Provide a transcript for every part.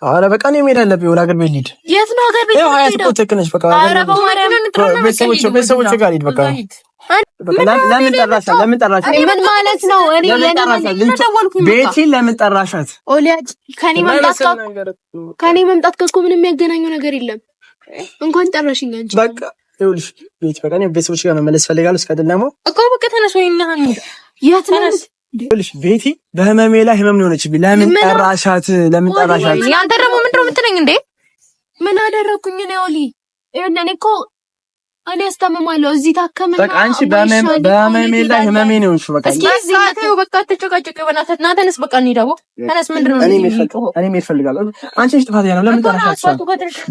አረ በቃ ነው መሄድ አለብኝ ወደ ሀገር ቤት ልሂድ። የት ነው ሀገር ቤት? ያው ሀያት እኮ ትክክል ነች። በቃ አረ በማርያም ቤተሰቦች ጋር ልሂድ። በቃ ለምን ጠራሻት? ለምን ጠራሻት? ምን ማለት ነው? እኔ ቤቴን ለምን ጠራሻት? ኦሊያድ ከኔ መምጣት እኮ ምንም የሚያገናኘው ነገር የለም። እንኳን ጠራሽኝ አንቺ። በቃ ይኸውልሽ ቤት በቃ ነው ቤተሰቦች ጋር መመለስ ፈልጋለሁ። እስከድል ደግሞ እኮ በቃ ተነስ ወይ እና የት ነው? ይኸውልሽ ቤቲ በህመሜ ላይ ህመም ነው ሆነችብኝ። ለምን ጠራሻት? ለምን ጠራሻት? ያንተ ደግሞ ምንድነው የምትለኝ እንዴ? ምን አደረኩኝ ነው ኦሊ? እኔ እኮ እኔ አስተማማለሁ እዚህ ታከምና በቃ አንቺ በህመሜ ላይ ህመሜ ነው እሺ። በቃ እስኪ እዚህ ታዩ በቃ ተጨቃጨቀ በእናትህ ና ተነስ። በቃ እንሂዳው ተነስ። ምንድነው እኔ ምን ፈልጋለሁ? አንቺ እሺ ጥፋት ያለው ለምን ጠራሻት?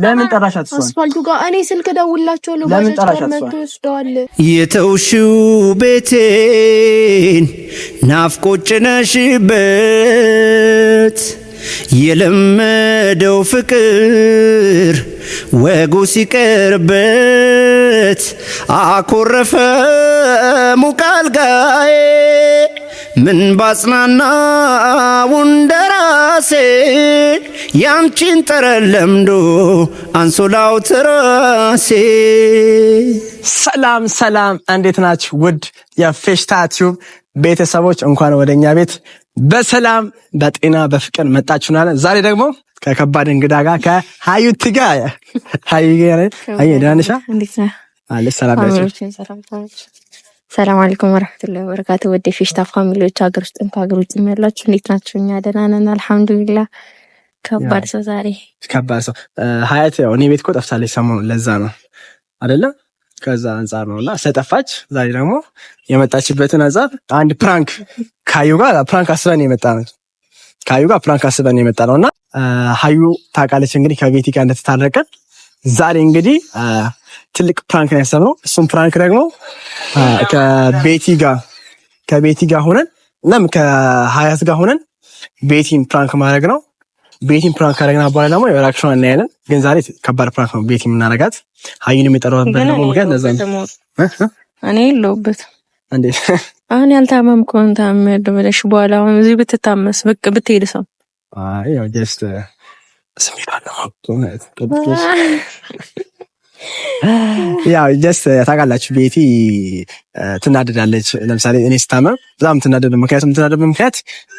ለምን ጠራሻት? አስፋልቱ ጋር እኔ ስልክ ደውላችኋለሁ። ለምን ጠራሻት? ወስደዋል። የተውሽው ቤቴን ናፍቆት ጭነሽበት የለመደው ፍቅር ወጉ ሲቀርበት አኮረፈ ሙቃልጋዬ ምን ባጽናናው እንደራሴ ያንቺን ጠረን ለምዶ አንሶላው ትራሴ። ሰላም ሰላም፣ እንዴት ናችሁ ውድ የፌሽታ ቲዩብ ቤተሰቦች? እንኳን ወደኛ ቤት በሰላም በጤና በፍቅር መጣችሁናል። ዛሬ ደግሞ ከከባድ እንግዳ ጋር ከሀዩት ጋር ደህና ነሽ? ሰላም አለይኩም ወራህመቱላሂ ወበረካቱ። ወደ ፌሽታ ፋሚሊዎች ሀገር ውስጥም ከሀገር ውጭም ያላችሁ እንዴት ናችሁ? እኛ ደህና ነን አልሐምዱሊላህ። ከባድ ሰው ዛሬ ከባድ ሰው ሀያት ያው እኔ ቤት እኮ ጠፍታለች ሰሞኑን፣ ለዛ ነው አይደለ? ከዛ አንፃር ነውና ስለጠፋች ዛሬ ደግሞ የመጣችበትን አንፃር አንድ ፕራንክ ካዩ ጋር ፕራንክ አስበን የመጣ ነውና ሀዩ ታውቃለች እንግዲህ ከቤቲ ጋር እንደተታረቀን ዛሬ እንግዲህ ትልቅ ፕራንክ ነው ያሰብነው። እሱም ፕራንክ ደግሞ ከቤቲ ጋር ሆነን ከሀያት ጋር ሆነን ቤቲን ፕራንክ ማድረግ ነው። ቤቲን ፕራንክ አደረግና በኋላ ደግሞ የራክሽን እናያለን። ግን ዛሬ ከባድ ፕራንክ ነው ቤቲ የምናረጋት። ሀዩን የሚጠራውበት ደግሞ ምክንያት ለዛ ነው። እኔ የለሁበትም እንዴ አሁን ያልታመምኩ አንተ አመደበለሽ በኋላ አሁን እዚህ ብትታመስ በቃ ብትሄድ ሰው ያው ጀስት ያው ጀስት ታውቃላችሁ ቤቲ ትናደዳለች። ለምሳሌ እኔ ስታመም በጣም ትናደድ። ምክንያት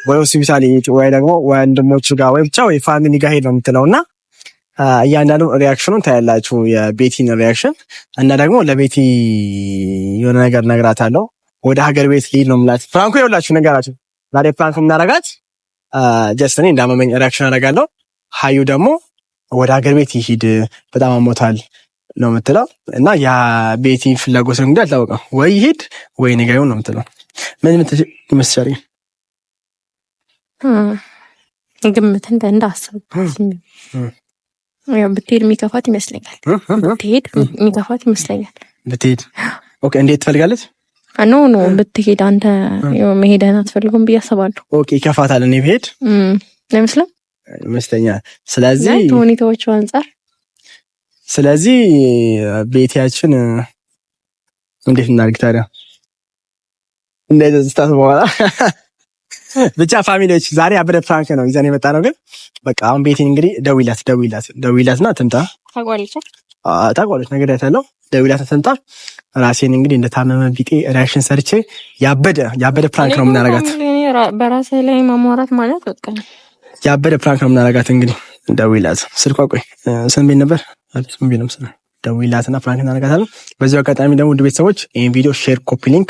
ወይ ሆስፒታል ወይ ደግሞ ወንድሞቹ ጋር ወይ ብቻ ወይ ፋሚሊ ጋር ሄድ ነው የምትለውና እያንዳንዱ ሪያክሽኑን ታያላችሁ፣ የቤቲን ሪያክሽን እና ደግሞ ለቤቲ የሆነ ነገር ነግራታለሁ። ወደ ሀገር ቤት ሊሄድ ነው የምላት። ፍራንኩ ይኸውላችሁ ነገራችሁ። ዛሬ ፍራንክ የምናረጋት ጀስት እኔ እንዳመመኝ ሪያክሽን አደርጋለሁ። ሀዩ ደግሞ ወደ ሀገር ቤት ይሂድ በጣም አሞታል ነው የምትለው እና ያ ቤቲ ፍላጎት ነው እንግዲህ አልታወቀም። ወይ ይሂድ ወይ ንገሪው ነው የምትለው። ምን ይመስላል? ግምት እንዳሰብ ያው ብትሄድ የሚከፋት ይመስለኛል። ብትሄድ ኦኬ። እንዴት ትፈልጋለች? ኖ ብትሄድ አንተ መሄድህን አትፈልጉም ብዬ አስባለሁ። ኦኬ ይከፋታል እኔ ብሄድ ለምስለም ይመስለኛል። ስለዚህ ሁኔታዎቹ አንፃር ቤቲያችን እንዴት እናድርግ ታዲያ? እንደዚህ ስታስ በኋላ ብቻ ፋሚሊዎች ዛሬ አብረ ፕራንክ ነው ይዘን የመጣ ነው። ግን በቃ አሁን ቤቲን እንግዲህ ደውይላትና ትምጣ። ታውቃለች ነገር ያለው ደውይላት ትምጣ። ራሴን እንግዲህ እንደታመመ ቢጤ ሪአክሽን ሰርቼ ያበደ ፕራንክ ነው የምናረጋት። በራሴ ላይ ማሟራት ማለት በቃ ያበደ ፕራንክ ነው የምናረጋት። እንግዲህ ደውይላት። ስልኳ ቆይ ስንት ቤት ነበር? ስንት ቤት ነው? ደውይላትና ፕራንክ እናረጋታለን። በዚሁ አጋጣሚ ደግሞ ውድ ቤተሰቦች ይሄን ቪዲዮ ሼር፣ ኮፒ ሊንክ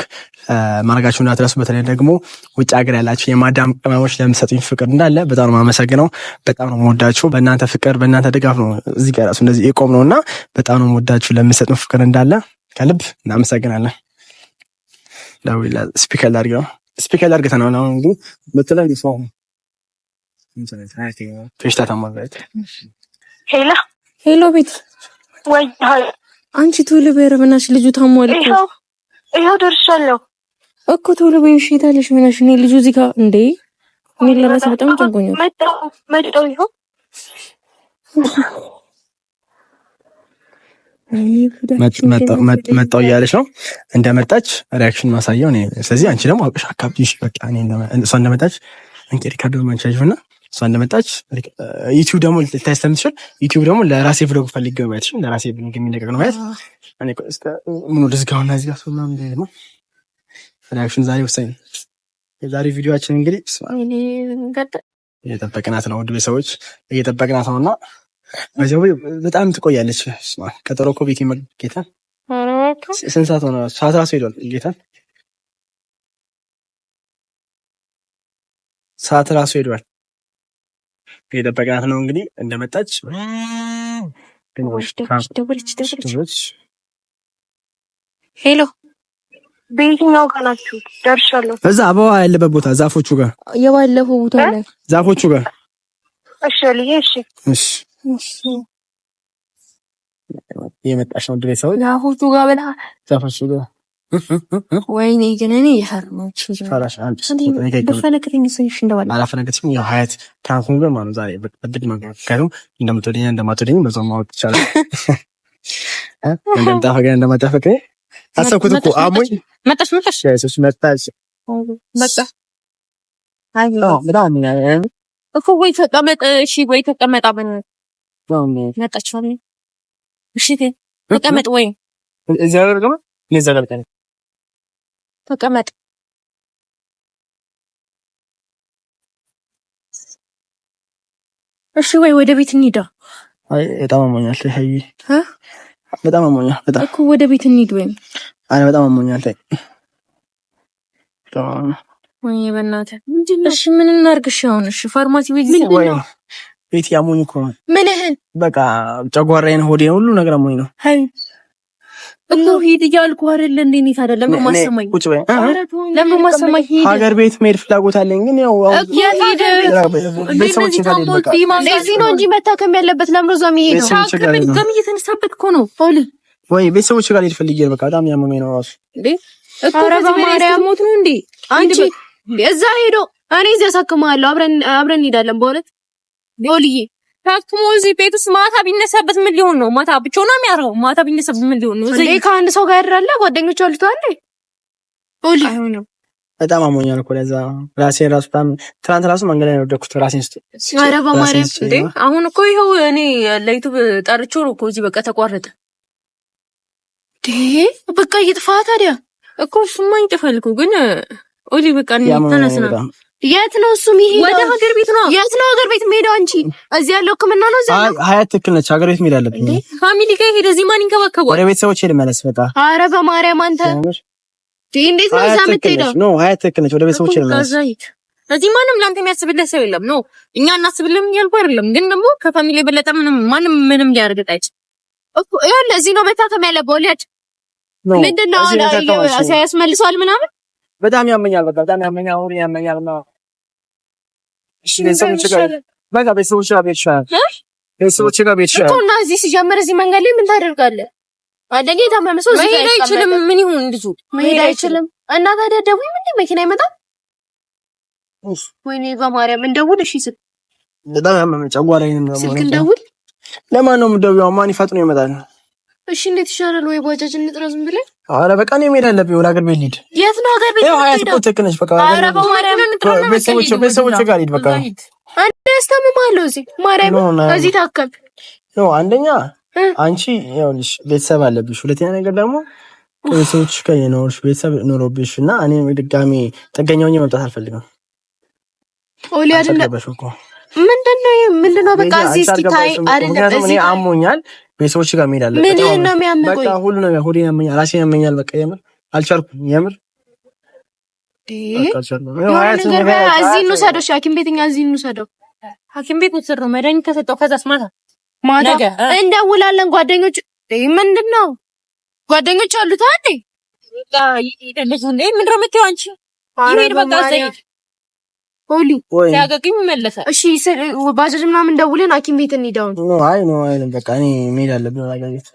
ማድረጋችሁን እንዳትረሱ። በተለይ ደግሞ ውጭ ሀገር ያላችሁ የማዳም ቅመሞች ለምትሰጡኝ ፍቅር እንዳለ በጣም ነው የማመሰግነው። በጣም ነው የምወዳችሁ። በእናንተ ፍቅር በእናንተ ድጋፍ ነው እዚህ ጋር ራሱ እንደዚህ የቆም ነውና በጣም ነው የምወዳችሁ። ለምትሰጡኝ ፍቅር እንዳለ ከልብ እናመሰግናለን። ደውይላት። ስፒከር አድርገናል። አሁን እንግዲህ ምትለው ይፈው ፌሽታ ታማለት። ሄሎ ቤት ወይ አንቺ ቶሎ በይ በእናትሽ፣ ልጁ ታሟል እኮ። ይኸው ደርሻለሁ እኮ ቶሎ በይ። እሺ ታለሽ ምናሽ እኔ ልጁ እዚህ ጋር እንዴ ምን ለራስ በጣም ጨንቆኛል። መጣሁ ይኸው መጣሁ እያለች ነው። እንደመጣች ሪያክሽን ማሳየው እኔ። ስለዚህ አንቺ ደግሞ አውቅሽ አካብሽ በቃ እኔ እሷ እንደመጣች እንግዲህ ካርዶ ማንቻጅና እሷ እንደመጣች ዩቲዩብ ደግሞ ልታይ ስለምትችል ዩቲዩብ ደግሞ ለራሴ ቭሎግ ፈልጌ ነው ማለት ለራሴ ቭሎግ የሚለቀቅ ነው ማለት እኔ እስከ ምን ወደ ዝጋውና እዚህ ጋር ምናምን ደግሞ ሪአክሽን ዛሬ ወሳኝ የዛሬ ቪዲዮአችን እንግዲህ እየጠበቅናት ነው ውድ ቤተሰቦች እየጠበቅናት ነውና በዚያው በጣም ትቆያለች ቀጠሮ እኮ ቤት ጌታ ስንት ሰዓት ሆነ ሰዓት ራሱ ሄዷል ጌታ ሰዓት ራሱ ሄዷል እየጠበቅናት ነው እንግዲህ እንደመጣች ደውለች ሄሎ በየትኛው ጋር ናችሁ? ደርሻለሁ። እዛ አበባ ያለበት ቦታ ዛፎቹ ጋር የባለፈው ቦታ ላይ ዛፎቹ ጋር እሺ ልዬ እሺ የመጣሽ ነው ድሬ ሰው ዛፎቹ ጋር በላ ዛፎቹ ጋር ወይኔ ግን እኔ ያርማች ፈራሽ አንቺ በፈለከኝ ሰይሽ እንደዋለ አላፈነገችም ያው ሀያት ካንኩን ግን ማለት ዛሬ በድግ ነገር ካለው እንደምትወደኝ እንደማትወደኝ በዛው ማወቅ ይቻላል እንደማታፈቅሪ አሰብኩት እኮ አሞኝ መጣሽ ያይሶች መጣሽ መጣ አይሎ በጣም እኮ ወይ ተቀመጥ እሺ ወይ ተቀመጣ በነ መጣች ማለት እሺ ተቀመጥ ወይ እዚህ ጋር ተቀመጥ ለዛ ጋር ተቀመጥ እሺ ወይ ወደ ቤት እንሂዳ አይ በጣም አሞኛል ሀይ በጣም አሞኛል በጣም እኮ ወደ ቤት እንሂድ ወይ አይ በጣም አሞኛል ታይ ወይ በእናትህ ምንድነው እሺ ምን እናርግሽ አሁን እሺ ፋርማሲ ቤት ምንድነው ቤት ያሞኝ እኮ ምንህን በቃ ጨጓራዬን ሆዴን ሁሉ ነገር አሞኝ ነው አይ እኮ ሂድ እያልኩ አይደል እንዴ ነው ታዲያ ለምን ማሰማኝ ቁጭ በይ ለምን ማሰማኝ ሂድ ሀገር ቤት መሄድ ፍላጎት አለኝ ግን ያው ቤተሰቦቼ ጋር ልሄድ በቃ ለዚህ ነው እንጂ መታከም ያለበት ለምን እዛው የሚሄደው ታከም እየተነሳበት እኮ ነው ሆሊ ወይ ቤተሰቦቼ ጋር ልሄድ ፈልጌ ነው በቃ በጣም ያመመኝ ነው ራሱ እንዴ እኮ በማርያም ሞት ነው እንዴ አንቺ እዛ ሄዶ እኔ እዚህ አሳክማለሁ አብረን እንሄዳለን በእውነት ሆሊዬ ታክሞ እዚህ ቤት ውስጥ ማታ ቢነሳበት ምን ሊሆን ነው? ማታ ብቻው ነው የሚያረው። ማታ ቢነሳበት ምን ሊሆን ነው? እዚህ ከአንድ ሰው ጋር ያድራል። ጓደኞች አሉት አይደል? ኦሊ አይሆንም። በጣም አሞኛል እኮ ለዛ ራሴን ራሱ በጣም ትናንት ራሱ መንገድ ላይ ነው ወደኩት ራሴን ስጥ ኧረ በማርያም እንዴ አሁን እኮ ይኸው እኔ ለዩቲዩብ ጠርቼው ነው እኮ እዚህ በቃ ተቋረጠ። በቃ እየጥፋ ታዲያ እኮ እሱማ ይጥፋል እኮ ግን ኦሊ በቃ ተነስና የት ነው እሱ የሚሄደው? ወደ ሀገር ቤት ነው። የት ነው ሀገር ቤት የሚሄደው? አንቺ እዚህ ያለው ሕክምና ነው እዛ ነው። ሀያት ትክክል ነች። ሀገር ቤት መሄድ አለብኝ። ፋሚሊ ጋር ሄደ እዚህ ማን ይንከባከባል? ወደ ቤተሰቦቼ ልመለስ በቃ። ኧረ በማርያም አንተ እንዴት ነው እዛ የምትሄደው? ኖ ሀያት ትክክል ነች። ወደ ቤተሰቦቼ ልመለስ። እዚህ ማንም ላንተ የሚያስብልህ ሰው የለም። ኖ እኛ እናስብልህም እያልኩ አይደለም፣ ግን ደግሞ ከፋሚሊ የበለጠ ምንም ሊያደርግ አይችልም እኮ። ይኸውልህ እዚህ ነው መታከም ያለብህ። ልጅ ምንድን ነው ያስመልሰዋል ምናምን። በጣም ያመኛል። በቃ በጣም ያመኛል። አሁን ያመኛል ነው እሺ ቤተሰቦቼ ጋር ቤት ይሻላል። ቤተሰቦቼ ጋር ቤት ይሻላል እኮ እና እዚህ ሲጀምር እዚህ መንገድ ላይ ምን ታደርጋለህ? አንደኛ የታመመ ሰው እዚህ መሄድ አይችልም። ምን ይሁን ልጁ መሄድ አይችልም። እና ታዲያ ደውይ ምን መኪና ይመጣል? ወይኔ በማርያም እንደውል። እሺ ስል በጣም ያመመኝ ጨጓራዬን ነው። ስልክ እንደውል። ለማን ነው የምደውለው? ማን ይፈጥኖ ይመጣል? እሺ እንዴት ይሻላል? ወይ ባጃጅ እንጥራ ዝም ብለን። ኧረ በቃ ነው መሄድ አለብኝ። ወደ ሀገር ቤት ልሂድ። የት ነው ሀገር ቤት? ያው ሀያት እኮ ትክክል ነች። በቃ ኧረ በማርያም ቤተሰቦቼ ጋር ልሂድ። በቃ አንተ ያስተምማለሁ እዚህ ማርያም እዚህ ታከም ነው። አንደኛ አንቺ ይኸውልሽ ቤተሰብ አለብሽ። ሁለተኛ ነገር ደግሞ ቤተሰቦች ጋር የኖርሽ ቤተሰብ ኖሮብሽ እና እኔ ድጋሚ ጥገኛ ሆኜ መምጣት አልፈልግም። ኦሊ አይደለም ምንድነው? በቃ እዚህ እስኪታይ አይደለም እኔ አሞኛል። ቤተሰቦች ጋር መሄድ አለብኝ። ምን ነው የሚያመኝ? በቃ ሁሉ ነገር ሆዴን ያመኛል፣ ራሴን ያመኛል። በቃ የምር አልቻልኩም። የምር እዚህ እንውሰደው። ሐኪም ቤት እኛ እዚህ እንውሰደው። ሐኪም ቤት ወሰደው መድኃኒት ከሰጠው ከዛስ ማታ እንደውላለን። ጓደኞች ምንድነው ጓደኞች አሉት አይደል? በቃ ይደለሽ እንዴ ምንድነው የምትይው አንቺ? ይሄድ በቃ ዘይት ኦሊ ሲያገግም ይመለሳል። እሺ ባጃጅ ምናምን ደውለን ሐኪም ቤት እንሂዳው። አይ በቃ እኔ መሄድ አለብኝ ሀገር ቤት።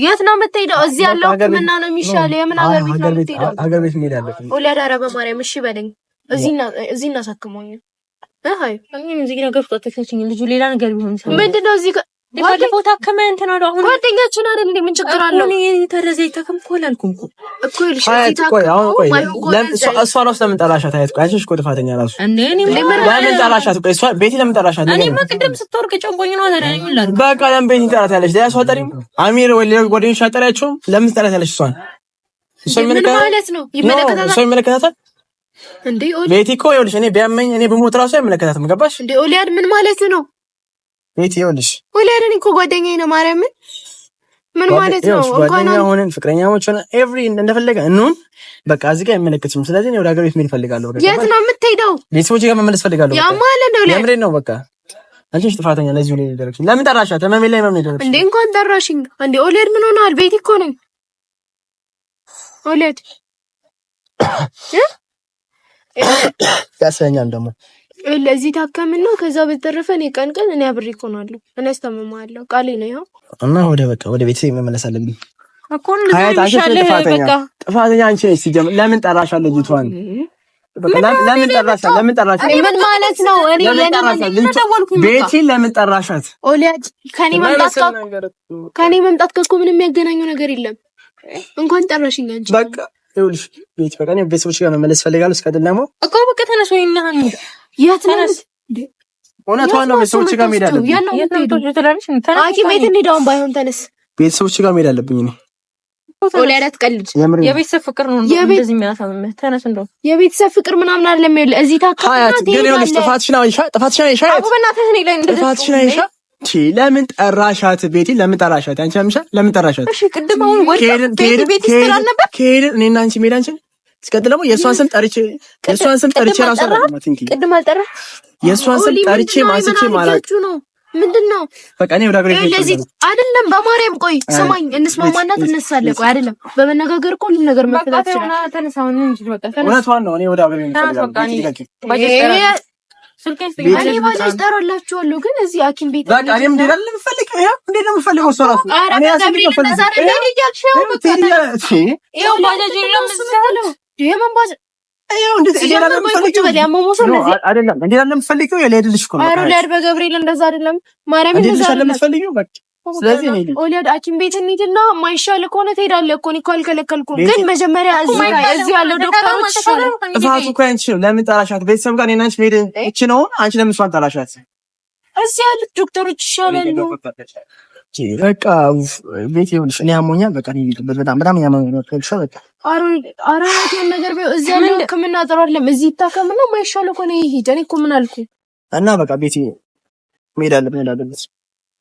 የት ነው የምትሄደው? እዚህ ያለው ሕክምና ነው የሚሻለው። የምን ሀገር ቤት ነው የምትሄደው? ሀገር ቤት መሄድ አለብኝ። ኦሊ ኧረ በማርያም እሺ በለኝ። እዚህ እናሳክመኝ። አይ እኔ እዚህ ነገር ተከታተኝ ልጁ ሌላ ነገር ቢሆን ምንድነው እዚህ ባለፈው ታከመ እንትን አለው። አሁን ጓደኛችን አይደል እንዴ? ምን ችግር አለው? እኔ ተረዘይ ተከምኮላልኩም እኮ ይልሽ እሷ ነው ለምን ጠራሻት? አያት ቆይ አንቺ እኮ ጥፋተኛ ራሱ ለምን ጠራሻት? ቆይ እሷ ቤቲ ለምን ጠራሻት? እኔ ቅድም ስትወርቅ ጨንቆኝ ነው ታዲያ ምን ላድርግ? በቃ ለምን ቤቲ ጠራታለሽ? ዳያስ ወጣሪም አሚር ወይ ጓደኞች አጠራያቸው ለምን ጠራታለሽ? እሷ ምን ማለት ነው? ይመለከታታል እንዴ? ቤቲ እኮ ይኸውልሽ እኔ ቢያመኝ እኔ በሞት ራሱ አይመለከታትም። ገባሽ እንዴ? ኦሊያድ ምን ማለት ነው? ቤቲ ይኸውልሽ ኦሊያድ እኮ ጓደኛዬ ነው። ማርያምን ምን ማለት ነው? ጓደኛ ሆነን ፍቅረኛሞች ሆነን ኤቭሪ እንደፈለገ እንሁን። በቃ እዚህ ጋር አይመለከትሽም። ስለዚህ ነው ወደ ሀገር ቤት መሄድ እፈልጋለሁ። የት ነው የምትሄደው? ቤተሰቦቼ ጋር መመለስ እፈልጋለሁ። ያ ማለት ነው ለምንድን ነው በቃ አንቺ ነሽ ጥፋተኛ። ለዚህ ነው የደረግሽ። ለምን ጠራሻት? ህመሜ ላይ ነው የደረግሽ እንዴ? እንኳን ጠራሽኝ እንዴ? ኦሊያድ ምን ሆነሃል? ቤቲ እኮ ነኝ ኦሊያድ ያሰኛል ደግሞ ለዚህ ታከምን ነው። ከዛ በተረፈ እኔ ቀን እኔ አብሬ እኮናለሁ። እኔ አስተማማለሁ ቃሌ ነው ይሄው። እና ወደ ቤተሰብ መመለስ አለብኝ እኮ ነው። ጥፋተኛ አንቺ ነሽ ሲጀምር። ለምን ጠራሻት ልጅቷን? ለምን ጠራሻት? ምን ማለት ነው? እኔ ቤቲ ለምን ጠራሻት? ኦሊያድ ከኔ መምጣት ከእኮ ምንም የሚያገናኘው ነገር የለም። እንኳን ጠራሽኝ አንቺ በቃ ይኸውልሽ ቤት በቃ እኔ ቤተሰቦች ጋር መመለስ ፈልጋለሁ። እስከዚህ ደግሞ እኮ በቃ ተነስ ወይ እና እንሂድ። የት ነሽ? እውነቷን ነው። ቤተሰቦች ጋር መሄድ አለብኝ። ሐኪም ቤት እንሂድ። አሁን ባይሆን ተነስ። ቤተሰቦች ጋር መሄድ አለብኝ እኔ። ኦሊያድ አትቀልድ። የቤተሰብ ፍቅር ነው እንደዚህ የሚያሳምምህ። ተነስ እንደው የቤተሰብ ፍቅር ምናምን አይደለም። ይኸውልህ እዚህ ታከምና ግን ይኸውልሽ ጥፋትሽን አይሻ በእናትህ እኔ ላይ እንደዚህ ጥፋትሽን አይሻ ለምን ጠራሻት? ቤቲ ለምን ጠራሻት? አንቺ አምሻ ለምን ጠራሻት? እሺ ቅድም አሁን ቤቲ ስትላል ነበር። ከሄድን እኔና አንቺ ሜዳ አንቺ እስከዚህ ደግሞ የእሷን ስም ጠርቼ ራሱ ቅድም አልጠራ የእሷን ስም ጠርቼ ማስቼ ማለት ነው። ምንድነው? በቃ እኔ ወደ ሀገር ቤት አይደለም። በማርያም ቆይ ስማኝ፣ እንስማማና ትነሳለህ። ቆይ አይደለም በመነጋገር እኮ ሁሉም ነገር መፈታት ይችላል። ተነሳውን እንጂ በቃ እውነቷን ነው። እኔ ወደ ሀገር ቤት እኔ ባጃጅ ጠራላችኋለሁ፣ ግን እዚህ ሐኪም ቤት በቃ እኔም እንዴት አይደለም የምፈልገው እንዴት ነው የምፈልገው? እሷ ራሱ እኔ አስቤ ስለዚህ ኦሊያድ ሐኪም ቤት እንሂድና ማይሻል ከሆነ ትሄዳለህ እኮ። እኔ እኮ አልከለከልኩም፣ ግን መጀመሪያ እዚህ ያለው ዶክተሮች ጥፋቱ እኮ አንቺ ነው። ለምን ጠራሻት? ቤተሰብ ጋር እኔና አንቺ መሄድ እቺ ነው። አንቺ ለምን እሷን ጠራሻት? እዚህ ያሉት ዶክተሮች ይሻላሉ። በቃ ቤት ይኸውልሽ እኔ አሞኛል። በቃ በጣም ያመኛል። በቃ አራራቴን ነገር እዚህ ያለው ሕክምና ጥሩ አይደለም። እዚህ ይታከምና ማይሻል ከሆነ ይሄድ። እኔ እኮ ምን አልኩ? እና በቃ ቤት መሄድ አለብን።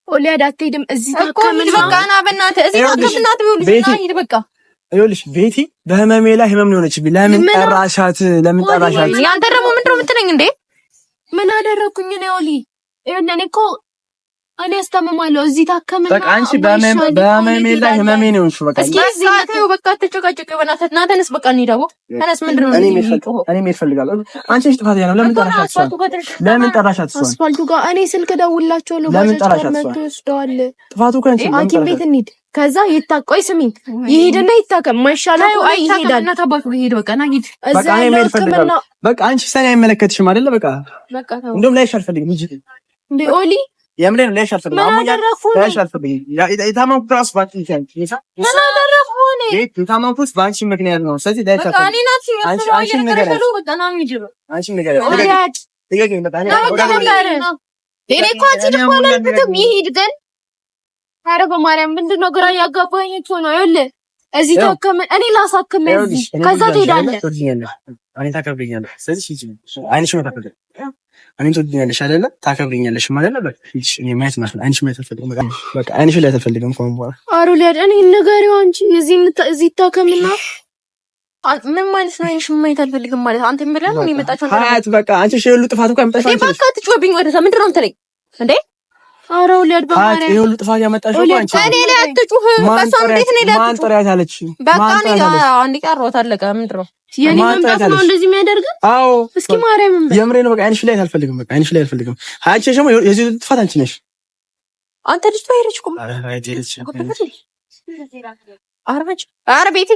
ኦሊያድ አትሄድም። እዚህ ታከምን በቃ ና በእናትህ እዚህ ታከምና ትብሉሽ ሂድ በቃ። ይኸውልሽ ቤቲ በህመሜ ላይ ህመም ነው ሆነችብኝ። ለምን ጠራሻት? ያንተ ደግሞ ምንድን ነው የምትለኝ እንዴ? ምን አደረኩኝ ነው ኦሊ? እኔ እኮ እኔ አስተምማለሁ። እዚህ ታከምና በቃ አንቺ በህመሜ ላይ ህመሜ ነው እሺ። በቃ እስኪ እዚህ ታዩ በቃ ተጨቃጨቀ በእናትህ ና ተነስ በቃ እንሂድ። አቦ ተነስ። ምንድን ነው እኔ መሄድ እፈልጋለሁ። አንቺ ነሽ ጥፋተኛ ነው። ለምን ጠራሻት? ለምን ጠራሻት? አስፋልቱ ጋር እኔ ስልክ ደውላቸዋለሁ። ባጃጅ መጥቶ ይወስደዋል። ጥፋቱ እኮ አንቺ ሐኪም ቤት እንሂድ። ከዛ ይታቆይ ስሚኝ ይሄድና ይታከም። ማይሻለው ይሄዳል። እና ታባቱ ይሄድ በቃ ና ሂድ። በቃ እኔ መሄድ እፈልጋለሁ። በቃ አንቺ ሰኔ አይመለከትሽም አይደለ? በቃ እንደውም ላይሽ አልፈልግም እንጂ እንዴ ኦሊ የምሬን ላይሽ አልፈልግም። ላይሽ አልፈልግም። የታመምኩት እራሱ ባንቺ የታመምኩት ባንቺ ምክንያት ነው። ስለዚህ ላይሽ አልፈልግም። አንቺ ነገር እኔ እኮ አንቺ ደግሞ አላልኩትም ይሄድ ግን ኧረ በማርያም ምንድን ነው ግራ እያጋባኝ እኮ ነው። ይኸውልህ እዚህ ታከም፣ እኔ ላሳክም እዚህ፣ ከዛ ትሄዳለህ። እኔ ታከብሪኛለሽ። ስለዚህ አይንሽ ነው ታከብሪኝ። እኔን ትወጂኛለሽ አይደለ? ታከብሪኛለሽ ማለት ነው። እኔ ማየት ማለት ነው። አይንሽ ማየት አልፈልግም። በቃ አይንሽ ላይ አልፈልግም። እንኳን በኋላ አሩ ሊያድ እኔ ንገሪው አንቺ እዚህ ታከምና ምን ማለት ነው? አይንሽ ማየት አልፈልግም ማለት አንተ ምን ብለህ ነው የመጣችው? ሀያት በቃ አንቺ እሺ ሁሉ ጥፋት እንኳን ያመጣሽው አንቺ ነሽ። በቃ ትጮህብኝ ወደዛ ምንድን ነው የምትለኝ እንዴ? አረ ሊያድ በማርያም ይሄ ሁሉ ጥፋት ያመጣሽው አንቺ እኔ ላይ አትጩህ። በቃ እንዴት ነው ላይ ማን ጥሪያት አለች? በቃ እኔ አንዴ ቀረሁት አለቀ። ምንድን ነው የኔ መምጣት ነው እንደዚህ የሚያደርገው? አዎ እስኪ ማርያምን የምሬ ነው። በቃ አይንሽ ላይ አልፈልግም። በቃ አይንሽ ላይ አልፈልግም። አንቺ ደግሞ የዚህ ጥፋት አንቺ ነሽ። አንተ ልጅ ባይረች ቁም አርባጭ አረ ቤቴ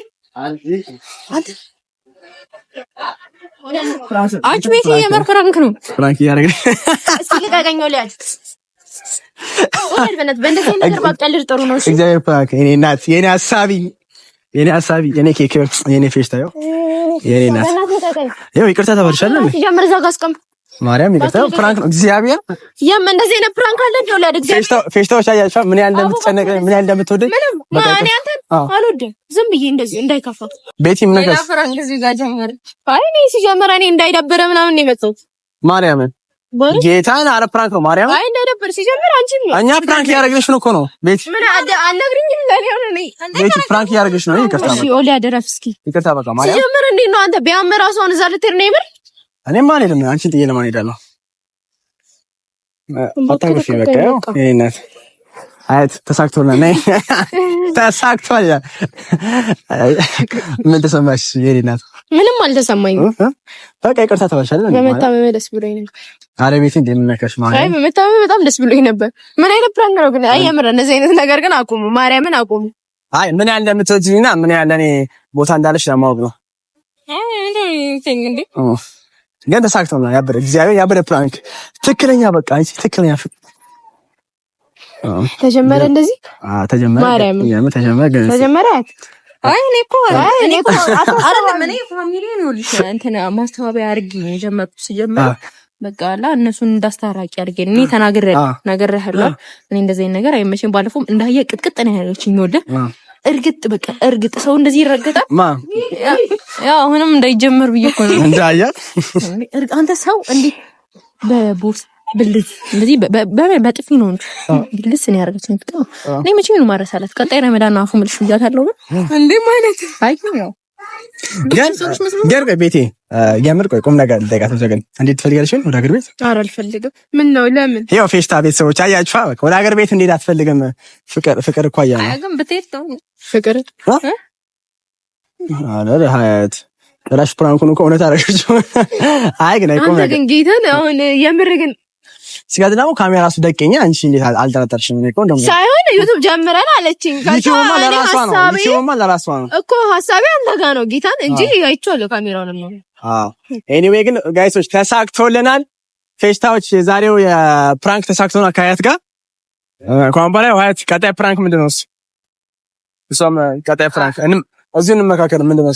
አንቺ ቤቴ የመርከራንክ ነው ፍራንክ ያረጋኝ እስኪ ልቀቀኝ ሊያድ በእንደዚህ ነገር ባቀልድ ጥሩ ነው። እሺ እግዚአብሔር ፕራንክ የኔ እናት የኔ ሐሳቢ የኔ ኬክ የኔ ፌሽታ የኔ እናት ይኸው ይቅርታ ተባልሻለሁ። ጀምር እዛ ጋር አስቀምጥ። ማርያም ይቅርታ ፕራንክ ነው። እግዚአብሔር እንደዚህ አይነት ፕራንክ አለ እንደው እግዚአብሔር ፌሽታዎች አያችሁ ምን ያህል እንደምትጨነቅ ምን ያህል እንደምትወደኝ። እኔ አንተን አልወድም። ዝም ብዬ እንደዚህ እንዳይከፋ ቤቲ ምን ነገር ፍራንክ እዚህ ጋር ጀመረ። አይ እኔ ሲጀምር እኔ እንዳይደብረ ምናምን ነው የመጣሁት። ማርያምን ጌታን አረ ፕራንክ ነው ማርያም። አይ እንዳይደብር ሲጀምር አንቺን ነው እኛ ፕራንክ ያደረግሽ ነው እኮ ነው ቤቲ። ምን አልነግሪኝም ለኔ ሆነ ነኝ ቤቲ ፕራንክ ያደረግሽ ነው። ይቅርታ እሺ ኦሊ አደረፍ እስኪ ይቅርታ በቃ ማርያም። ሲጀምር እንዴት ነው አንተ ቢያምር ራስዎን እዛ ልትሄድ ነው ይምር። እኔም ማን ሄደም አንቺን ጥዬ ለማን ሄዳለሁ? አታውቅሽ በቃ ይሄ እናት አይት ተሳክቶና ነይ ተሳክቷል። ምን ተሰማሽ የኔ እናት? ምንም አልተሰማኝም። በቃ ይቅርታ ተባልሻለሁ። በመታመም ደስ ብሎኝ ነበር። አረ ቤት እንዴ ምን ነካሽ ማለት? አይ በመታመም በጣም ደስ ብሎኝ ነበር። ምን አይነት ፕራንክ ነው ግን? አይ የምር እነዚህ አይነት ነገር ግን አቁሙ፣ ማርያምን አቁሙ። አይ ምን ያህል እንደምትወጂኝና ምን ያህል እኔ ቦታ እንዳለሽ ለማወቅ ነው። ግን ተሳክቶና ያበደ እግዚአብሔር ያበደ ፕራንክ ትክክለኛ በቃ አንቺ ትክክለኛ ተጀመረ እንደዚህ ተጀመረ ተጀመረ ግን ተጀመረ። አይ እኔ እኮ አይደለም እኔ ፋሚሊን ይኸውልሽ እንትን ማስተባበያ አድርጌ ነው የጀመርኩት። ሲጀምር በቃ አላ እነሱን እንዳስታራቂ አድርጌ እኔ ተናግሬያለሁ። እኔ እንደዚህ አይነት ነገር አይመቸኝም። ባለፈውም እንዳየ ቅጥቅጥ ነው ያለችኝ ወደ እርግጥ በቃ እርግጥ ሰው እንደዚህ ይረገጣል። ያው አሁንም እንዳይጀመር ብዬ እኮ ነው እንዳያ አንተ ሰው እንዴ በቦርስ ብልዝ እንደዚህ በጥፊ ነው ብልዝ ነው ያደረገችኝ። በጣም እኔ መቼ ነው ማረሳላት? ቀጣይ ረመዳን አፉ ምልሽ ብያታለሁ እንዴ ማለት አይ ነው ገር ቤቴ የምር ቆይ ቁም ነገር ልጠይቃት ዘገን እንዴት ትፈልጋለሽ ወደ ሀገር ቤት? ኧረ አልፈልግም። ምን ነው ለምን? ያው ፌሽታ ቤተሰቦች አያችኋ በቃ ወደ ሀገር ቤት እንዴት አትፈልግም? ፍቅር እኮ አያ ነው አያግም ብትሄድ ነው ፍቅር አለ ሀያት ራሽ ፕራንኩን እኮ እውነት አደረገችው። አይ ግን አይቆም ነገር ግን ጌታን አሁን የምር ግን ሲጋድ ደግሞ ካሜራ ራሱ ደቀኛ አንቺ እንዴት አልጠረጠርሽም? እኔ እኮ እንደውም ሳይሆን ዩቲዩብ ጀምረን አለችኝ። ዩቲዩብማ ለራሷ ነው እኮ ሐሳቤ አንተ ጋር ነው ጌታን እንጂ አይቼዋለሁ ካሜራውንም ነው። ኤኒዌይ ግን ጋይሶች ተሳክቶልናል። ፌሽታዎች የዛሬው የፕራንክ ተሳክቶናል ከሀያት ጋር። እንኳን በላይ ሀያት ቀጣይ ፕራንክ ምንድነው? እሷም ቀጣይ ፕራንክ እዚሁ እንመካከል ምንድነው?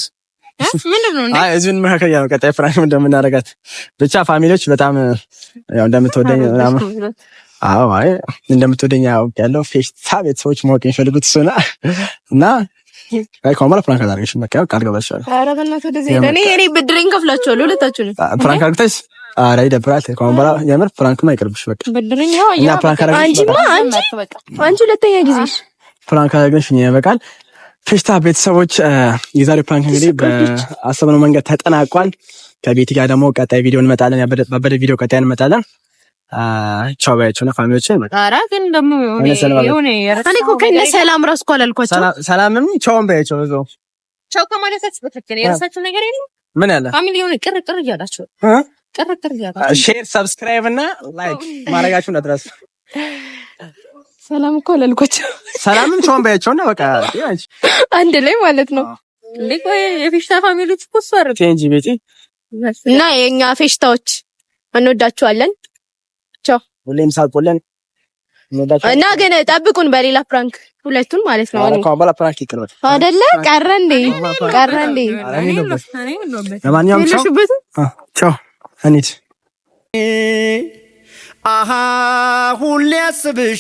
ምንድነው? አይ እዚሁን መካከል ያው ቀጣይ ፍራንክ እንደምናደርጋት ብቻ ፋሚሊዎች በጣም ያው እንደምትወደኝ ምናምን አዎ አይ እንደምትወደኝ ያለው ፌሽታ ቤተሰቦች ማወቅ የሚፈልጉት እሱና እና አይ ኮማላ ፍራንክ አድርገሽ በቃ ቃል ገባሻለሁ። ኧረ በእናትህ ወደዚህ እኔ ብድሬን ከፍላችኋለሁ ሁለታችሁንም። ፍራንክ አድርገሽ ኧረ ይደብራል። ኮማላ የምር ፍራንክ ማይቀርብሽ በቃ ብድሬን ያው ያ ፍራንክ አድርገሽ አንቺ ሁለተኛ ጊዜሽ ፍራንክ አድርገሽ ይበቃል። ፌሽታ ቤተሰቦች የዛሬው ፕራንክ እንግዲህ በአሰብነው መንገድ ተጠናቋል። ከቤት ጋር ደግሞ ቀጣይ ቪዲዮ እንመጣለን። ያበደ ቪዲዮ ቀጣይ እንመጣለን። ቻው ባያችሁና ፋሚሊዎች ኧረ ግን ደግሞ የሆነ እኔ እኮ ሰላም ራስ እኮ አላልኳቸው። ሰላምም ቻውን ባያቸው እዛው ቻው ከማለታችሁ በተከለ የራሳችሁ ነገር የለም። ምን ያለ ፋሚሊ የሆነ ቅር እያላችሁ ሼር ሰብስክራይብ እና ላይክ ማድረጋችሁ እንዳትረሱ። ሰላም እኮ አላልኳቸው። ሰላምም ቻውን ባያቸውና በቃ አንድ ላይ ማለት ነው። እንዴ ቆይ የፌሽታ ፋሚሊዎች እኮ ሷር ቴንጂ ቤቲ እና የኛ ፌሽታዎች እንወዳችኋለን። ቻው ሁሌም ሳቆለን እና ግን ጠብቁን በሌላ ፕራንክ ሁለቱን ማለት ነው። አሁን ባላ ፕራንክ ይቀርባል አይደለ? ቀረ እንዴ? ለማንኛውም ቻው እንሂድ። አሃ ሁሌ አስብሽ